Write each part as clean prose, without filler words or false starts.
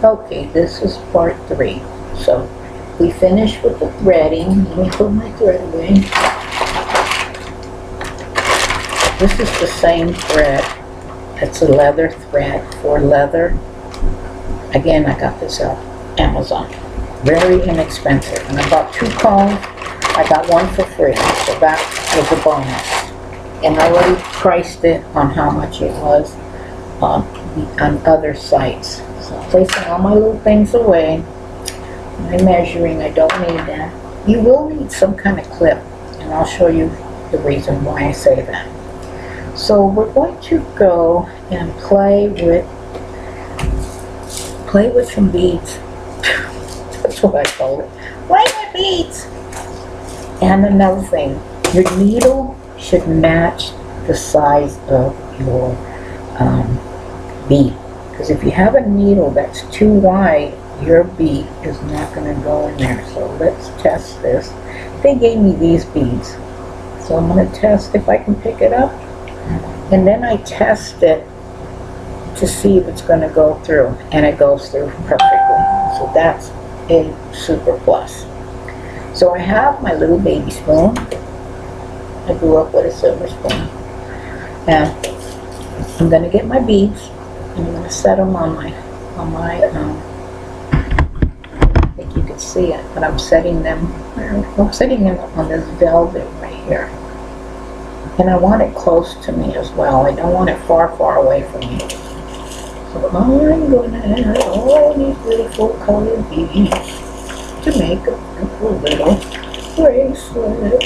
Okay, this is part 3. So we finished with the threading. Let me put my thread away. This is the same thread. It's a leather thread for leather. Again, I got this off Amazon. Very inexpensive. And I bought 2 combs. I got one for free. So that was a bonus. And I already priced it on how much it was on other sites. So I'm placing all my little things away. My measuring, I don't need that. You will need some kind of clip, and I'll show you the reason why I say that. So we're going to go and play with some beads. That's what I call it. Play with beads. And another thing, your needle should match the size of your bead. Because if you have a needle that's too wide, your bead is not going to go in there. So let's test this. They gave me these beads. So I'm going to test if I can pick it up. And then I test it to see if it's going to go through. And it goes through perfectly. So that's a super plus. So I have my little baby spoon. I grew up with a silver spoon. And I'm going to get my beads. I'm going to set them on my I think you can see it, but I'm setting them on this velvet right here. And I want it close to me as well. I don't want it far, far away from me. So I'm going to add all these beautiful colored beads to make a little bracelet.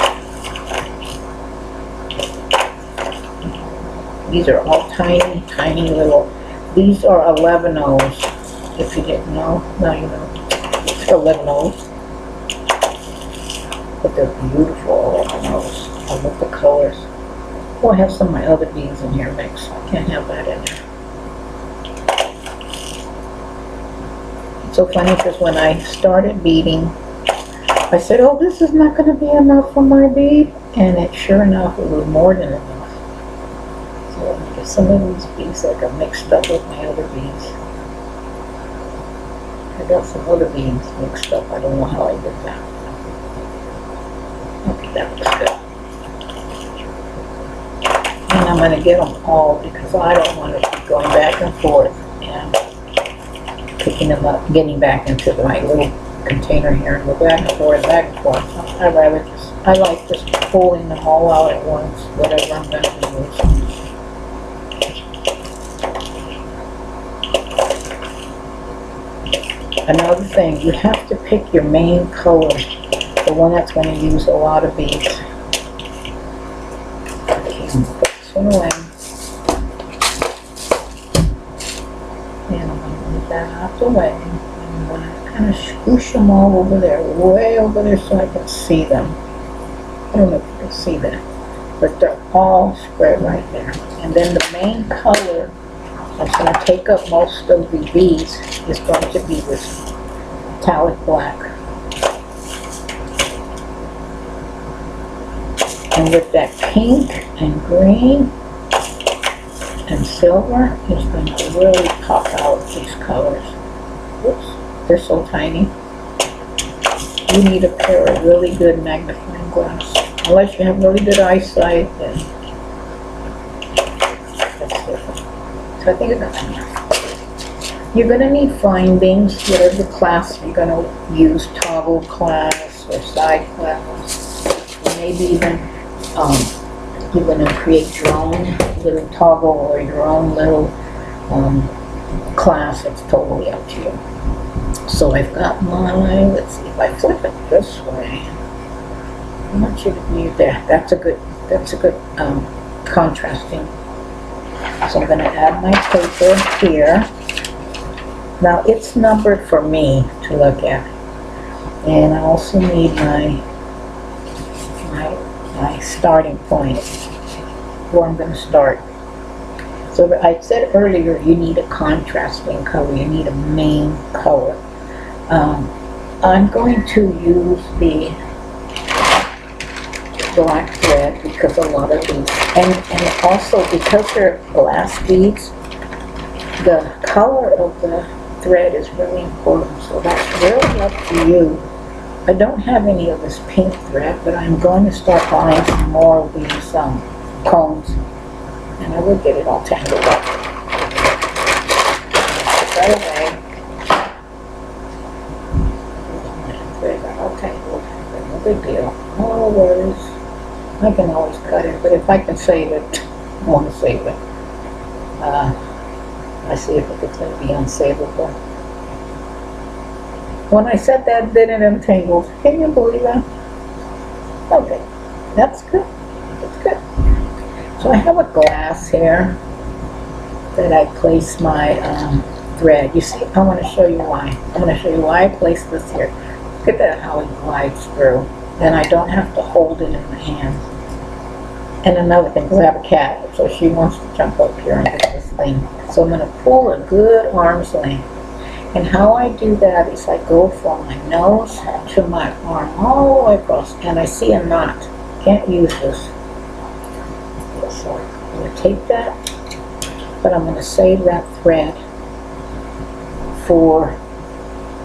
These are all tiny, tiny little. These are 11-ohs. If you didn't know, now you know. It's 11-ohs. But they're beautiful 11-ohs. I love the colors. Oh, I have some of my other beads in here mixed. I can't have that in there. It's so funny because when I started beading, I said, oh, this is not going to be enough for my bead. And sure enough, it was more than enough. Some of these beads that got mixed up with my other beads. I got some other beads mixed up. I don't know how I did that. Okay, that looks good. And I'm going to get them all because I don't want to keep going back and forth and picking them up, getting back into my little container here and go back and forth, back and forth. I like just pulling them all out at once, whatever I'm going to use. Another thing, you have to pick your main color, the one that's going to use a lot of beads. Okay, I'm going to put this one away. And I'm going to move that out the way. And I'm going to kind of squish them all over there, way over there so I can see them. I don't know if you can see that, but they're all spread right there. And then the main color that's going to take up most of the beads is going to be this metallic black. And with that pink and green and silver, it's going to really pop out these colors. Oops, they're so tiny. You need a pair of really good magnifying glass. Unless you have really good eyesight, then that's different. So I think I got enough. You're going to need findings, whatever class you're going to use, toggle class or side class. Or maybe even you're going to create your own little toggle or your own little class. It's totally up to you. So I've got my, let's see, if I flip it this way, I want you to view that. That's a good contrasting. So I'm going to add my paper here. Now it's numbered for me to look at. And I also need my starting point where I'm going to start. So I said earlier you need a contrasting color. You need a main color. I'm going to use the black thread because a lot of these, and also because they're glass beads, the color of the thread is really important, so that's really up to you. I don't have any of this pink thread, but I'm going to start buying some more of these combs, and I will get it all tangled up. Put that away. Thread got all tangled, no big deal, no worries. I can always cut it, but if I can save it, I want to save it. I see if it's going to be unsavable. When I said that, then it untangled. Can you believe that? Okay, that's good. That's good. So I have a glass here that I place my thread. You see, I want to show you why. I'm going to show you why I placed this here. Look at that, how it glides through. And I don't have to hold it in the hand. And another thing, because I have a cat, so she wants to jump up here and get this thing. So I'm going to pull a good arm's length. And how I do that is I go from my nose to my arm all the way across, and I see a knot. Can't use this. So I'm going to take that, but I'm going to save that thread for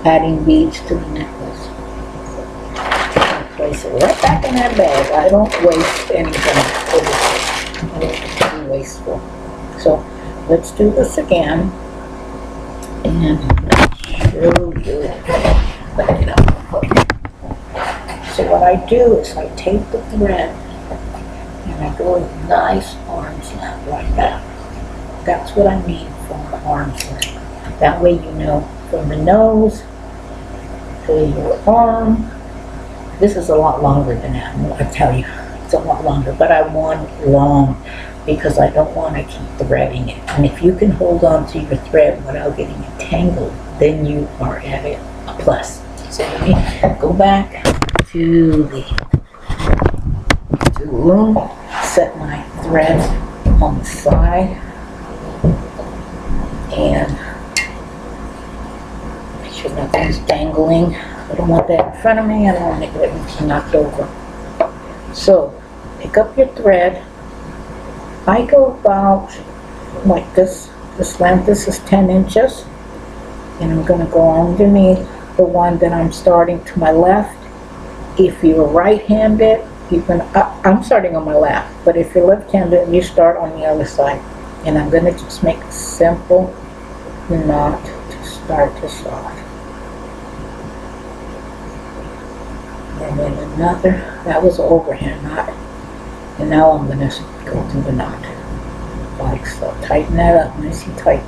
adding beads to the necklace. I place it right back in that bag. I don't waste anything. I don't be wasteful. So let's do this again. And show you. So what I do is I take the thread and I go with nice arm's length like that. That's what I mean from the arm's length. That way you know from the nose to your arm. This is a lot longer than that. I tell you, it's a lot longer, but I want it long, because I don't want to keep threading it. And if you can hold on to your thread without getting it tangled, then you are at it a plus. So let me go back to the loom, set my thread on the side, and make sure nothing's dangling. I don't want that in front of me. I don't want to get it knocked over. So pick up your thread. I go about like this length. This is 10 inches. And I'm going to go underneath the one that I'm starting to my left. If you're right-handed, I'm starting on my left. But if you're left-handed, you start on the other side. And I'm going to just make a simple knot to start this off. And then another, that was an overhand knot. And now I'm going to go through the knot. Like so. Tighten that up nice and tight.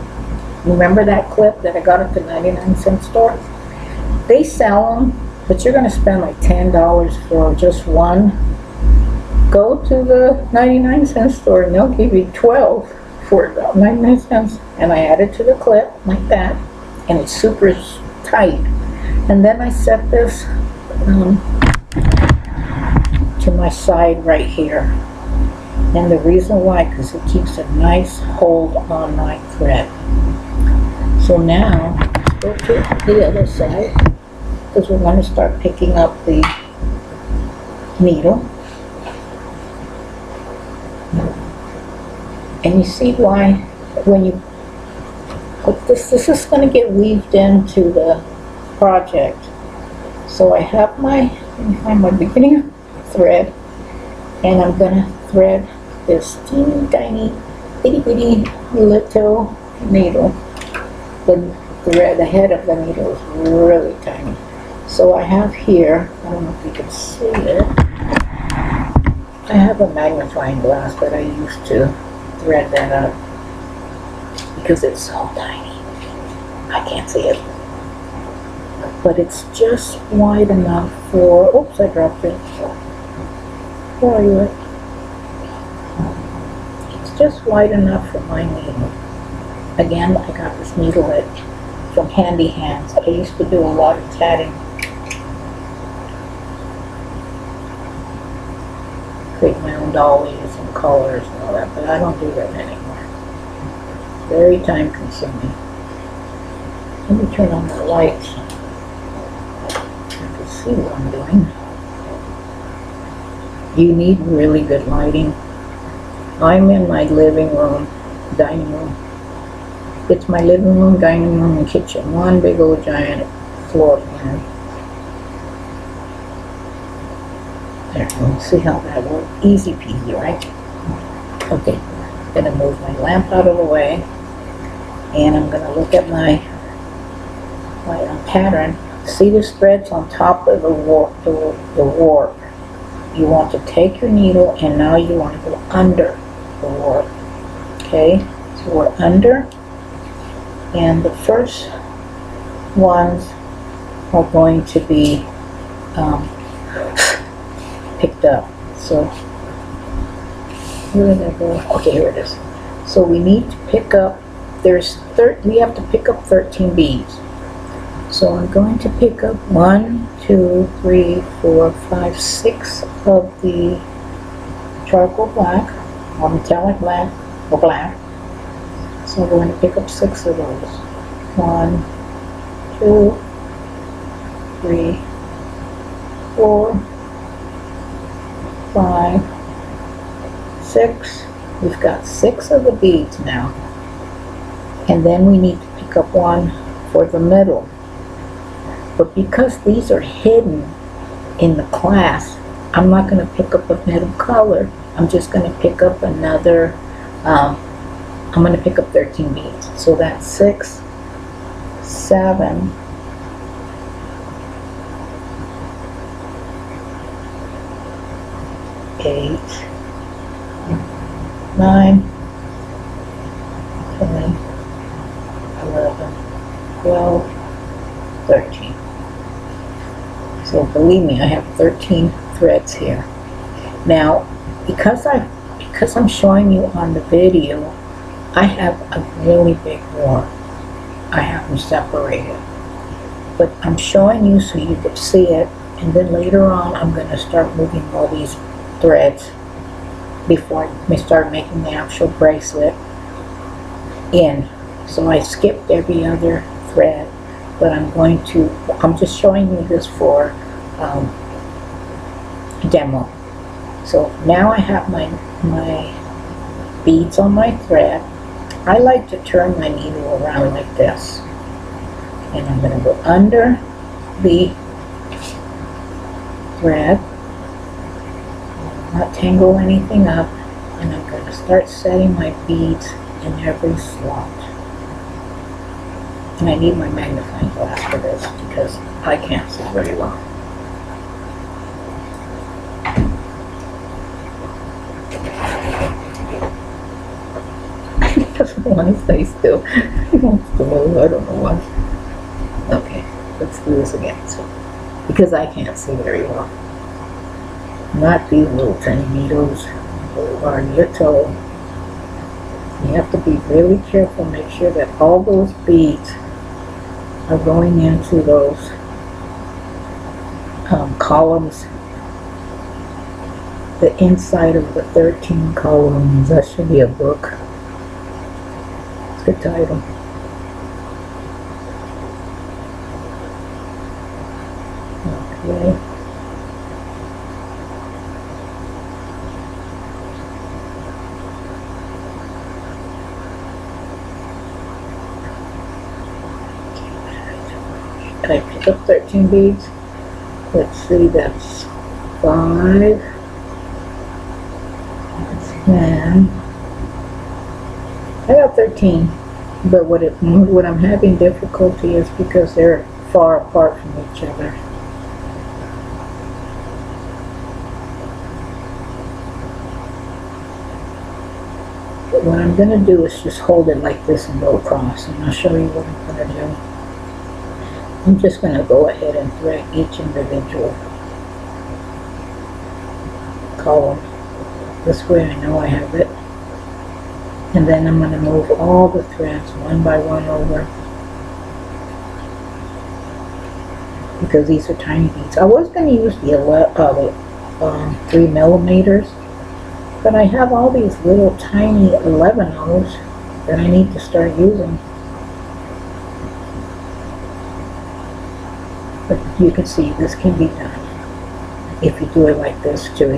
Remember that clip that I got at the 99-cent store? They sell them, but you're going to spend like $10 for just one. Go to the 99-cent store and they'll give you 12 for about 99 cents. And I add it to the clip like that. And it's super tight. And then I set this to my side right here. And the reason why, because it keeps a nice hold on my thread. So now, let's go to the other side, because we're going to start picking up the needle. And you see why, when you put this is going to get weaved into the project. So I have my beginning thread, and I'm going to thread this teeny tiny itty bitty little needle. The head of the needle is really tiny. So I have here, I don't know if you can see it, I have a magnifying glass that I use to thread that up because it's so tiny. I can't see it. But it's just wide enough for, oops, I dropped it. Where are you at? It's just wide enough for my needle. Again, I got this needle from Handy Hands. I used to do a lot of tatting. Create my own dollies and colors and all that, but I don't do that anymore. Very time consuming. Let me turn on the lights. You can see what I'm doing. You need really good lighting. I'm in my living room, dining room. It's my living room, dining room, and kitchen. One big old giant floor plan. There, let's see how that works. Easy peasy, right? Okay, I'm gonna move my lamp out of the way, and I'm gonna look at my pattern. See the threads on top of the warp. You want to take your needle, and now you want to go under the warp. Okay, so we're under, and the first ones are going to be picked up. So where did I go? Okay, here it is. So we need to pick up. We have to pick up 13 beads. So I'm going to pick up 1, 2, 3, 4, 5, 6 of the charcoal black, or metallic black, or black. So I'm going to pick up 6 of those. 1, 2, 3, 4, 5, 6. We've got 6 of the beads now. And then we need to pick up 1 for the middle. But because these are hidden in the class, I'm not going to pick up a middle color. I'm just going to pick up another, I'm going to pick up 13 beads. So that's 6, 7, 8, 9, 10, 11, 12, 13. So believe me, I have 13 threads here. Now, because I'm showing you on the video, I have a really big warp. I have them separated. But I'm showing you so you can see it, and then later on I'm going to start moving all these threads before I start making the actual bracelet in. So I skipped every other thread, but I'm just showing you this for demo. So now I have my beads on my thread. I like to turn my needle around like this, and I'm going to go under the thread, not tangle anything up, and I'm going to start setting my beads in every slot. And I need my magnifying glass for this because I can't see very well. He doesn't want to stay still. He wants to move. I don't know why. Okay, let's do this again. So, because I can't see very well. Not these little tiny needles are on your toe. You have to be really careful. Make sure that all those beads are going into those columns, the inside of the 13 columns. That should be a book. It's a good title. Okay. I pick up 13 beads. Let's see, that's 5, that's 10. I got 13, but what I'm having difficulty is because they're far apart from each other. But what I'm going to do is just hold it like this and go across, and I'll show you what I'm going to do. I'm just going to go ahead and thread each individual column. This way I know I have it. And then I'm going to move all the threads one by one over. Because these are tiny beads. I was going to use the 3 millimeters, but I have all these little tiny 11-ohs that I need to start using. But you can see this can be done if you do it like this too.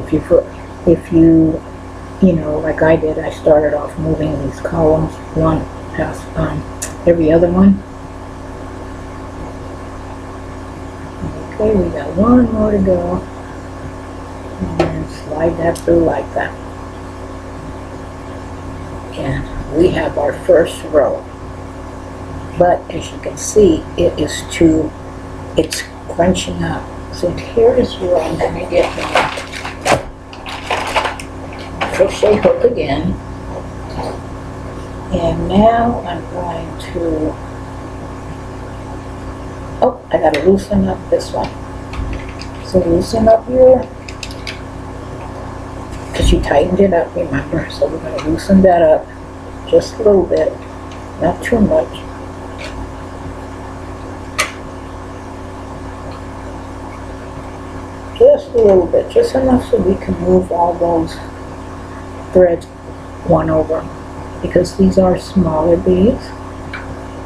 If you know, like I did, I started off moving these columns one past every other one. Okay, we got one more to go. And then slide that through like that. And we have our first row. But as you can see, it's crunching up. So here is where I'm going to get my crochet hook again. And now I'm going to, oh, I got to loosen up this one. So loosen up your, because you tightened it up, remember. So we're going to loosen that up just a little bit, not too much. Just a little bit, just enough so we can move all those threads one over. Because these are smaller beads,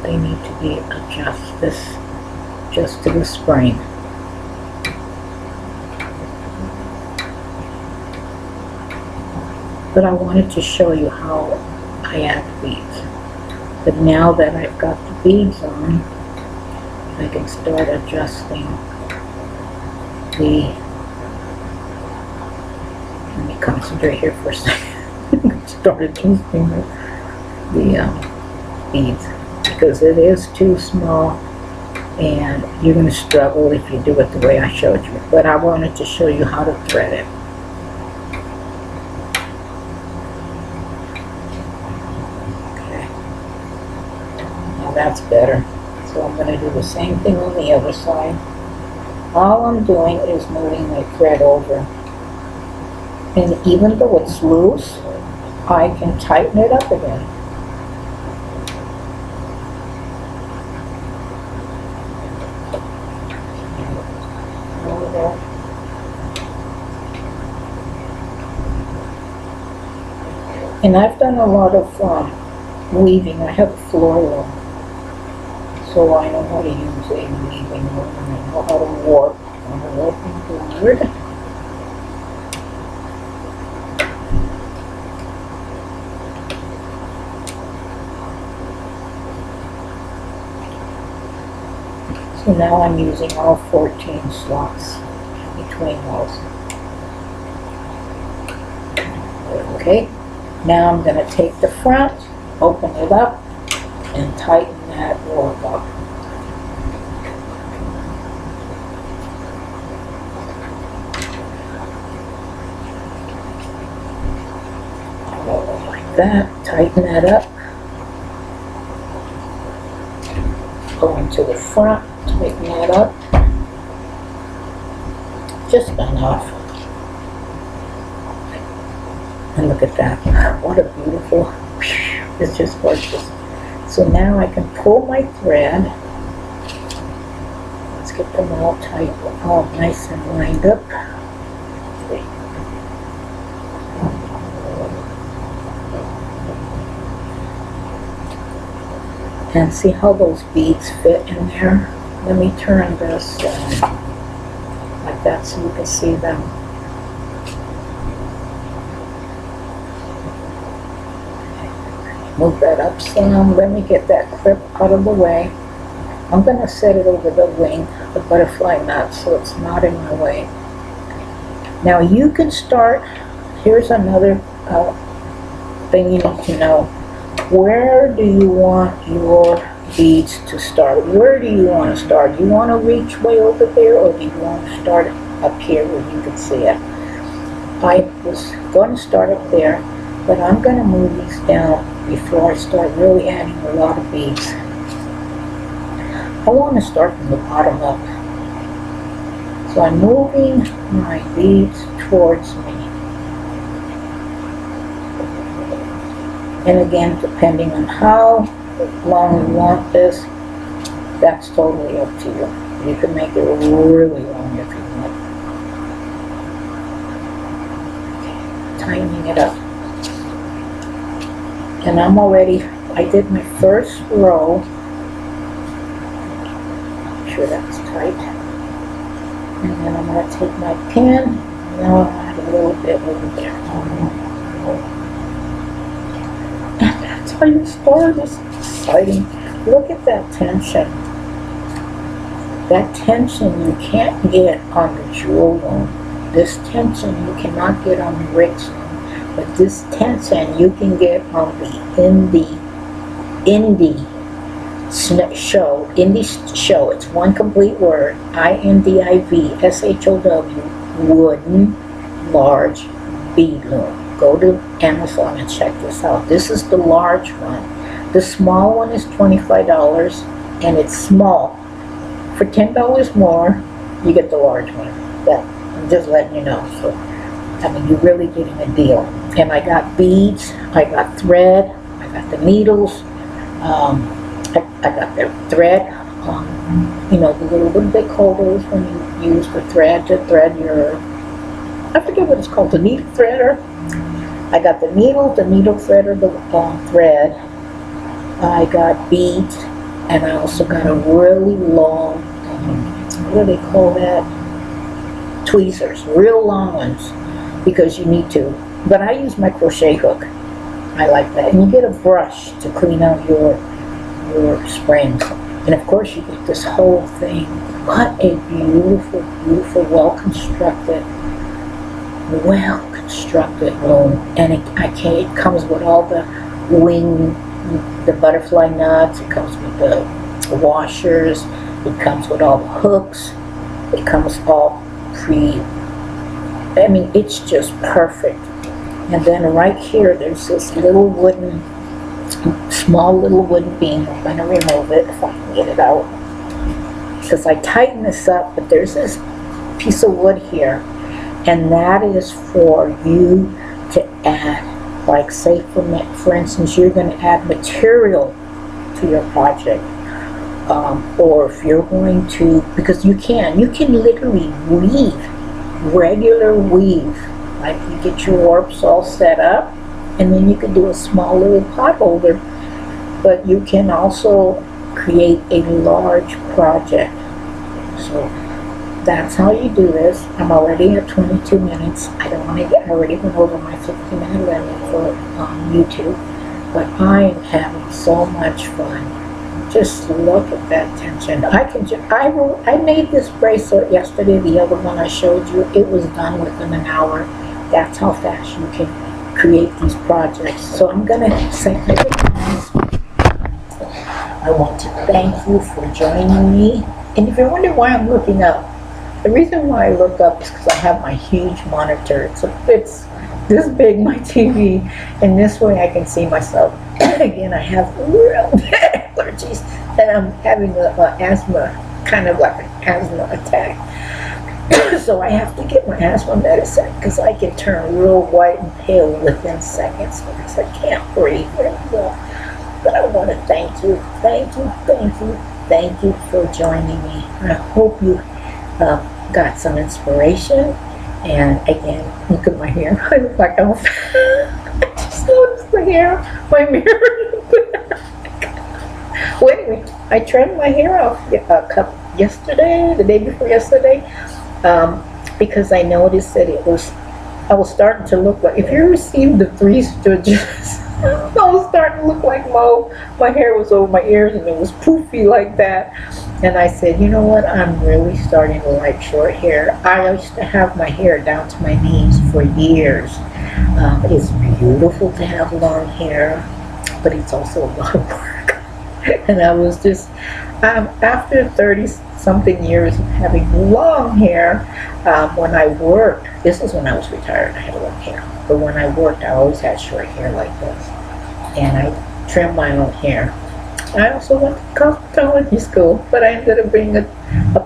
they need to be adjusted just to the spring. But I wanted to show you how I add beads. But now that I've got the beads on, I can start adjusting the, let me concentrate here for a second. Start adjusting the beads, because it is too small and you're going to struggle if you do it the way I showed you. But I wanted to show you how to thread it. Okay, now that's better. So I'm going to do the same thing on the other side. All I'm doing is moving my thread over. And even though it's loose, I can tighten it up again. And I've done a lot of weaving. I have a floor loom, so I know how to use a weaving loom, and I know how to warp on a warping board. So now I'm using all 14 slots between those. Okay, now I'm going to take the front, open it up, and tighten that warp up. Like that, tighten that up. Go into the front, tighten that up. Just enough. And look at that. What a beautiful, it's just gorgeous. So now I can pull my thread. Let's get them all tight, all nice and lined up. And see how those beads fit in there? Let me turn this like that so you can see them. Move that up some. Let me get that clip out of the way. I'm going to set it over the wing, the butterfly nut, so it's not in my way. Now you can start, here's another thing you need to know. Where do you want your beads to start? Where do you want to start? Do you want to reach way over there, or do you want to start up here where you can see it? I was going to start up there, but I'm going to move these down before I start really adding a lot of beads. I want to start from the bottom up. So I'm moving my beads towards me. And again, depending on how long you want this, that's totally up to you. You can make it really long if you want. Tightening it up. And I'm already, I did my first row. Make sure that's tight. And then I'm going to take my pin, and now I'll add a little bit over there. And that's how you start. It's exciting. Look at that tension. That tension you can't get on the jewel loom. This tension you cannot get on the Ricks loom. But this tension you can get on the indie show. It's one complete word. INDIVSHOW. Wooden large bead loom. Go to Amazon and check this out. This is the large one. The small one is $25 and it's small. For $10 more, you get the large one. That, I'm just letting you know. So, I mean, you're really getting a deal. And I got beads, I got thread, I got the needles, I got the thread, you know, the little, what do they call those when you use the thread to thread your, I forget what it's called, the needle threader. I got the needle threader, the thread. I got beads, and I also got a really long, what do they call that? Tweezers, real long ones, because you need to. But I use my crochet hook. I like that. And you get a brush to clean out your springs. And of course you get this whole thing. What a beautiful, beautiful, well-constructed loom. And it comes with all the the butterfly nuts, it comes with the washers, it comes with all the hooks, it comes all I mean, it's just perfect. And then right here, there's this little wooden, small little wooden beam. I'm going to remove it if I can get it out. Because I tighten this up, but there's this piece of wood here. And that is for you to add, like say for instance, you're going to add material to your project. Or if you're going to, because you can literally weave, regular weave. Like you get your warps all set up, and then you can do a small little pot holder. But you can also create a large project. So that's how you do this. I'm already at 22 minutes. I already went over my 50-minute limit for YouTube. But I am having so much fun. Just look at that tension. I made this bracelet yesterday, the other one I showed you. It was done within an hour. That's how fast you can create these projects. So I'm going to say goodbye. I want to thank you for joining me. And if you're wondering why I'm looking up, the reason why I look up is because I have my huge monitor. It's this big, my TV, and this way I can see myself. And again, I have real bad allergies, and I'm having an asthma, kind of like an asthma attack. So I have to get my asthma medicine because I can turn real white and pale within seconds because I can't breathe very well. But I want to thank you for joining me. I hope you got some inspiration. And again, look at my hair. I look like I just noticed the hair, my mirror. Well, anyway, I trimmed my hair off yesterday, the day before yesterday, because I noticed that I was starting to look like, if you ever seen the Three Stooges, I was starting to look like Mo. My hair was over my ears and it was poofy like that. And I said, you know what, I'm really starting to like short hair. I used to have my hair down to my knees for years. It's beautiful to have long hair, but it's also a lot of work. And I was just, after 30-something years of having long hair, when I worked, this is when I was retired, I had long hair. But when I worked, I always had short hair like this. And I trimmed my own hair. I also went to cosmetology school, but I ended up being a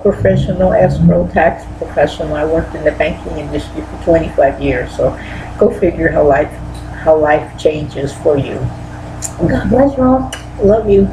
professional escrow tax professional. I worked in the banking industry for 25 years, so go figure how life changes for you. God bless you all. Love you.